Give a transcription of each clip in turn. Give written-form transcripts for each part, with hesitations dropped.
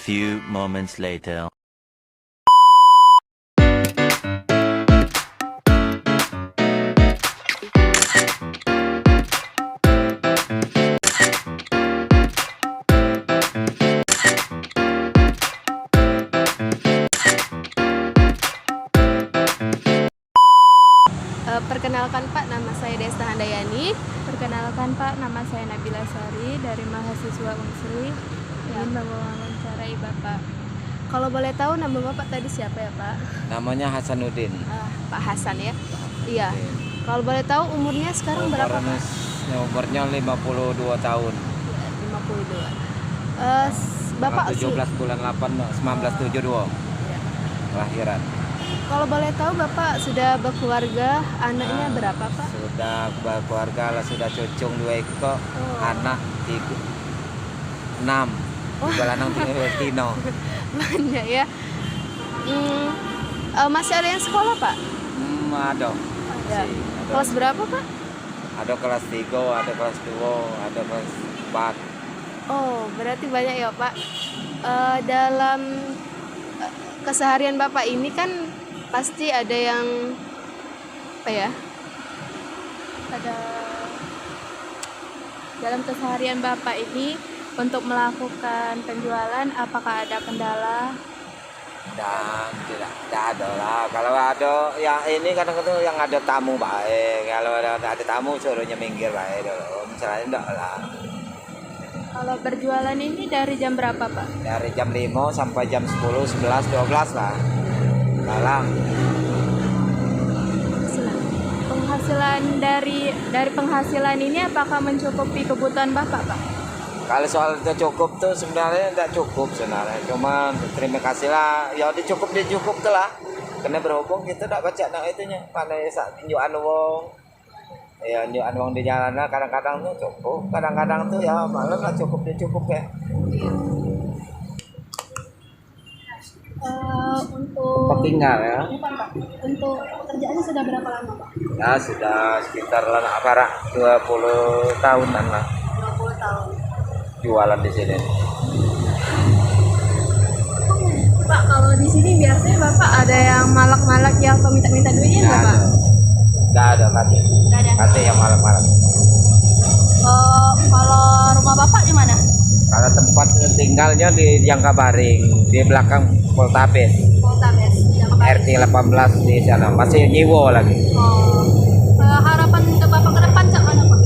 few moments later. Perkenalkan Pak, nama saya Desta Handayani. Perkenalkan Pak, nama saya Nabila Sari dari mahasiswa Unsri. Ingin mewawancarai Bapak. Kalau boleh tahu nama Bapak tadi siapa ya Pak? Namanya Hasanuddin. Pak Hasan ya? Iya. Kalau boleh tahu umurnya sekarang berapa Pak? Umurnya 52 tahun. 52. Bapak 17 bulan 8 1972. Kelahiran. Kalau boleh tahu Bapak sudah berkeluarga, anaknya berapa Pak? Sudah berkeluarga lah, sudah cucung 2 ekor, anak 6. Jual anak Tino. Banyak ya. Masih ada yang sekolah Pak? Ada. Ada. Kelas berapa Pak? Ada kelas 3, ada kelas 2, ada kelas 4. Oh, berarti banyak ya Pak. Dalam keseharian Bapak ini kan pasti ada yang apa ya? Dalam keseharian Bapak ini untuk melakukan penjualan, apakah ada kendala? Dan tidak ada lah. Kalau ada yang ini kadang-kadang yang ada tamu baik. Kalau ada tamu suruhnya minggir baik dulu. Misalnya enggak lah. Kalau berjualan ini dari jam berapa Pak? Dari jam 5 sampai jam 10, 11, 12 lah. Malam. Penghasilan dari penghasilan ini apakah mencukupi kebutuhan Bapak Pak? Kalau soal itu cukup tuh sebenarnya tidak cukup sebenarnya. Cuman terima kasih lah. Ya dicukup tuh lah. Karena berhubung kita tidak baca nak itunya. Mana ya saat tunjukan wong. Ya tunjukan wong di jalan kadang-kadang tuh cukup. Kadang-kadang tuh ya malam lah cukup ya. Untuk Tinggal ya. untuk pekerjaannya sudah berapa lama Pak? Ya sudah sekitar lah aparat 20 tahunan lah 20 tahun. jualan di sini. Pak, kalau di sini biasanya Bapak ada yang malak-malak yang minta-minta duitnya nggak Pak? Nggak ada mati. Nggak ada. Mati yang malam-malam. Kalau rumah Bapak di mana? Kalau tempat tinggalnya di Jangkabaring, di belakang Poltabes, Poltabes. RT 18 di sana. Masih nyiwo lagi. Harapan untuk Bapak ke depan cak mana Pak?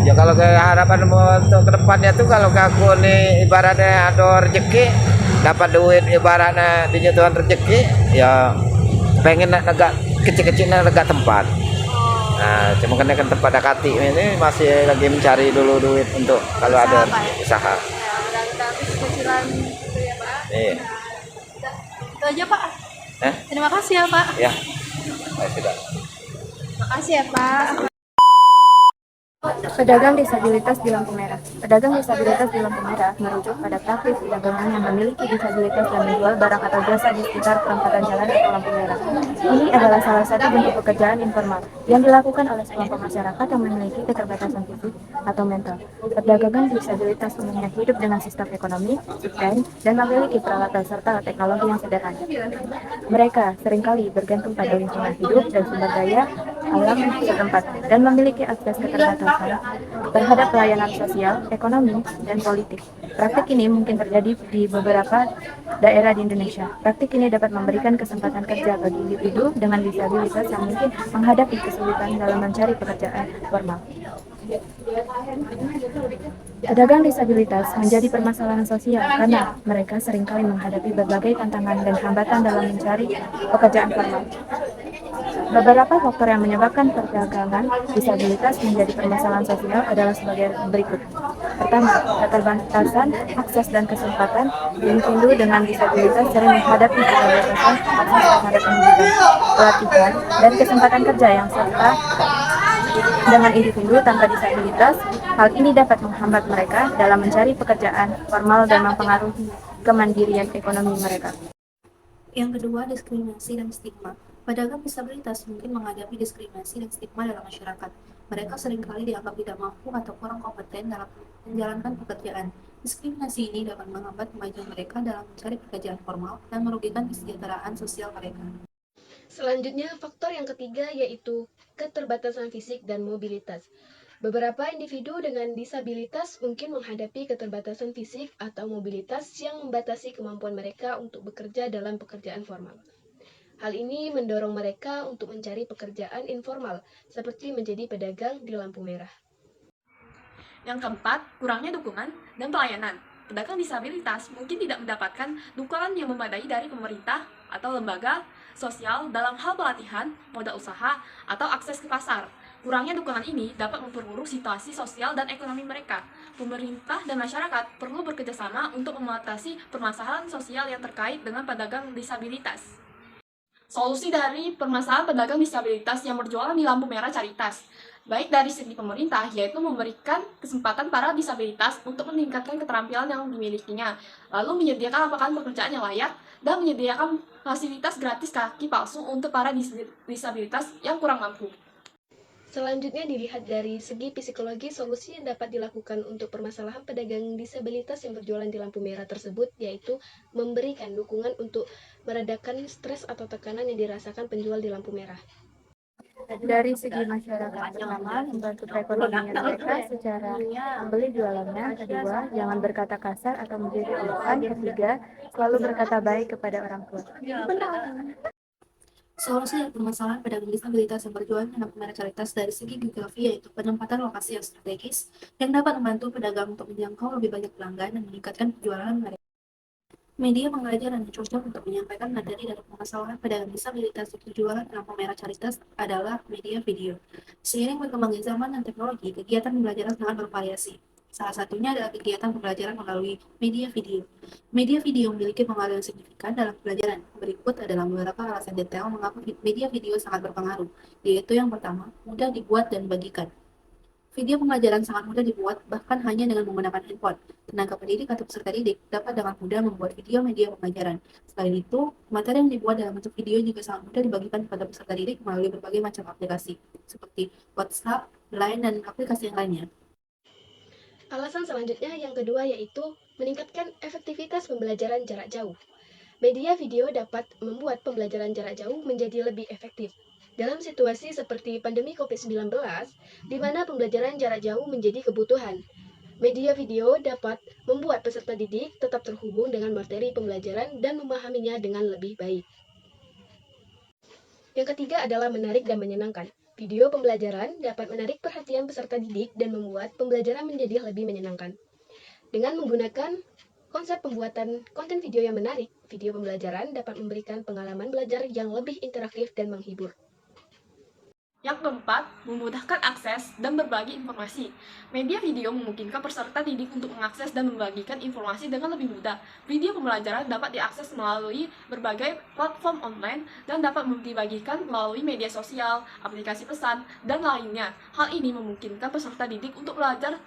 Ya kalau ke harapan untuk kedepannya tuh kalau aku nih ibaratnya ada rezeki, dapat duit ibaratnya dinyatakan rezeki, ya pengen agak kecil-kecilnya agak tempat. Nah, cuma kan tempat dekati ini masih lagi mencari dulu duit untuk kalau ada usaha. Ya, udah kita habis kecilan itu ya Pak. Iya. Itu aja Pak. Terima kasih ya Pak. Ya. Sudah. Makasih ya Pak. Pedagang disabilitas di lampu merah. Pedagang disabilitas di lampu merah merujuk pada praktik perdagangan yang memiliki disabilitas dan menjual barang atau jasa di sekitar perempatan jalan atau lampu merah. Ini adalah salah satu bentuk pekerjaan informal yang dilakukan oleh sekelompok masyarakat yang memiliki keterbatasan fisik atau mental. Pedagang disabilitas umumnya hidup dengan sistem ekonomi, subsisten, dan memiliki peralatan serta teknologi yang sederhana. Mereka seringkali bergantung pada lingkungan hidup dan sumber daya alam setempat dan memiliki akses keterbatasan terhadap pelayanan sosial, ekonomi, dan politik. Praktik ini mungkin terjadi di beberapa daerah di Indonesia. Praktik ini dapat memberikan kesempatan kerja bagi individu dengan disabilitas yang mungkin menghadapi kesulitan dalam mencari pekerjaan formal. Pedagang disabilitas menjadi permasalahan sosial karena mereka seringkali menghadapi berbagai tantangan dan hambatan dalam mencari pekerjaan formal. Beberapa faktor yang menyebabkan perdagangan disabilitas menjadi permasalahan sosial adalah sebagai berikut. Pertama, keterbatasan akses dan kesempatan. Individu dengan disabilitas sering menghadapi keterbatasan akses terhadap pendidikan, pelatihan, dan kesempatan kerja yang serta dengan individu tanpa disabilitas. Hal ini dapat menghambat mereka dalam mencari pekerjaan formal dan mempengaruhi kemandirian ekonomi mereka. Yang kedua, diskriminasi dan stigma. Pedagang disabilitas mungkin menghadapi diskriminasi dan stigma dalam masyarakat. Mereka seringkali dianggap tidak mampu atau kurang kompeten dalam menjalankan pekerjaan. Diskriminasi ini dapat menghambat kemajuan mereka dalam mencari pekerjaan formal dan merugikan kesejahteraan sosial mereka. Selanjutnya, faktor yang ketiga yaitu keterbatasan fisik dan mobilitas. Beberapa individu dengan disabilitas mungkin menghadapi keterbatasan fisik atau mobilitas yang membatasi kemampuan mereka untuk bekerja dalam pekerjaan formal. Hal ini mendorong mereka untuk mencari pekerjaan informal, seperti menjadi pedagang di lampu merah. Yang keempat, kurangnya dukungan dan pelayanan. Pedagang disabilitas mungkin tidak mendapatkan dukungan yang memadai dari pemerintah atau lembaga sosial dalam hal pelatihan, modal usaha, atau akses ke pasar. Kurangnya dukungan ini dapat memperburuk situasi sosial dan ekonomi mereka. Pemerintah dan masyarakat perlu bekerjasama untuk mengatasi permasalahan sosial yang terkait dengan pedagang disabilitas. Solusi dari permasalahan pedagang disabilitas yang berjualan di lampu merah Caritas, baik dari segi pemerintah, yaitu memberikan kesempatan para disabilitas untuk meningkatkan keterampilan yang dimilikinya, lalu menyediakan lapangan pekerjaan yang layak, dan menyediakan fasilitas gratis kaki palsu untuk para disabilitas yang kurang mampu. Selanjutnya dilihat dari segi psikologi, solusi yang dapat dilakukan untuk permasalahan pedagang disabilitas yang berjualan di lampu merah tersebut yaitu memberikan dukungan untuk meredakan stres atau tekanan yang dirasakan penjual di lampu merah. Dari segi masyarakat, pertama, membantu perekonomian mereka secara membeli jualannya. Kedua, jangan berkata kasar atau menjadi olokan. Ketiga, selalu berkata baik kepada orang tua. Solusi dari permasalahan pedagang disabilitas yang berjualan di lampu merah Caritas dari segi geografi yaitu penempatan lokasi yang strategis yang dapat membantu pedagang untuk menjangkau lebih banyak pelanggan dan meningkatkan penjualan mereka. Media pembelajaran yang cocok untuk menyampaikan materi dari permasalahan pedagang disabilitas yang berjualan di lampu merah Caritas adalah media video. Seiring berkembangnya zaman dan teknologi, kegiatan pembelajaran sangat bervariasi. Salah satunya adalah kegiatan pembelajaran melalui media video. Media video memiliki pengaruh yang signifikan dalam pembelajaran. Berikut adalah beberapa alasan detail mengapa media video sangat berpengaruh, yaitu yang pertama, mudah dibuat dan dibagikan. Video pembelajaran sangat mudah dibuat, bahkan hanya dengan menggunakan handphone. Tenaga pendidik atau peserta didik dapat dengan mudah membuat video media pembelajaran. Selain itu, materi yang dibuat dalam bentuk video juga sangat mudah dibagikan kepada peserta didik melalui berbagai macam aplikasi, seperti WhatsApp, Line, dan aplikasi yang lainnya. Alasan selanjutnya yang kedua yaitu meningkatkan efektivitas pembelajaran jarak jauh. Media video dapat membuat pembelajaran jarak jauh menjadi lebih efektif. Dalam situasi seperti pandemi COVID-19, di mana pembelajaran jarak jauh menjadi kebutuhan, media video dapat membuat peserta didik tetap terhubung dengan materi pembelajaran dan memahaminya dengan lebih baik. Yang ketiga adalah menarik dan menyenangkan. Video pembelajaran dapat menarik perhatian peserta didik dan membuat pembelajaran menjadi lebih menyenangkan. Dengan menggunakan konsep pembuatan konten video yang menarik, video pembelajaran dapat memberikan pengalaman belajar yang lebih interaktif dan menghibur. Yang keempat, memudahkan akses dan berbagi informasi. Media video memungkinkan peserta didik untuk mengakses dan membagikan informasi dengan lebih mudah. Video pembelajaran dapat diakses melalui berbagai platform online dan dapat dibagikan melalui media sosial, aplikasi pesan, dan lainnya. Hal ini memungkinkan peserta didik untuk belajar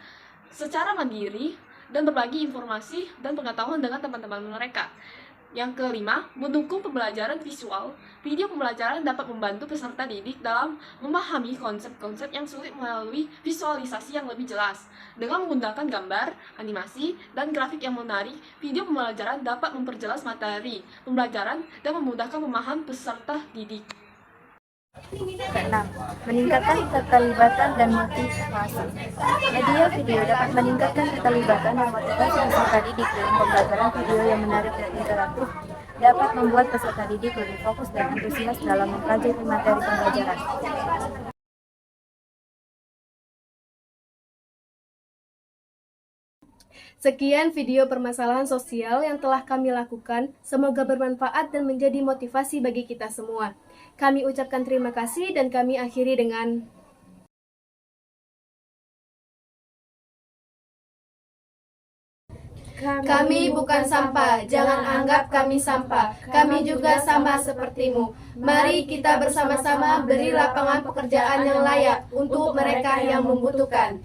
secara mandiri dan berbagi informasi dan pengetahuan dengan teman-teman mereka. Yang kelima, mendukung pembelajaran visual. Video pembelajaran dapat membantu peserta didik dalam memahami konsep-konsep yang sulit melalui visualisasi yang lebih jelas. Dengan menggunakan gambar, animasi, dan grafik yang menarik, video pembelajaran dapat memperjelas materi pembelajaran dan memudahkan pemahaman peserta didik. Keenam, meningkatkan keterlibatan dan motivasi. Media video dapat meningkatkan keterlibatan dan motivasi peserta didik dalam pembelajaran. Video yang menarik dan interaktif dapat membuat peserta didik lebih fokus dan antusias dalam mempelajari materi pembelajaran. Sekian video permasalahan sosial yang telah kami lakukan. Semoga bermanfaat dan menjadi motivasi bagi kita semua. Kami ucapkan terima kasih dan kami akhiri dengan Kami bukan sampah, jangan anggap kami sampah. Kami juga sama sepertimu. Mari kita bersama-sama beri lapangan pekerjaan yang layak untuk mereka yang membutuhkan.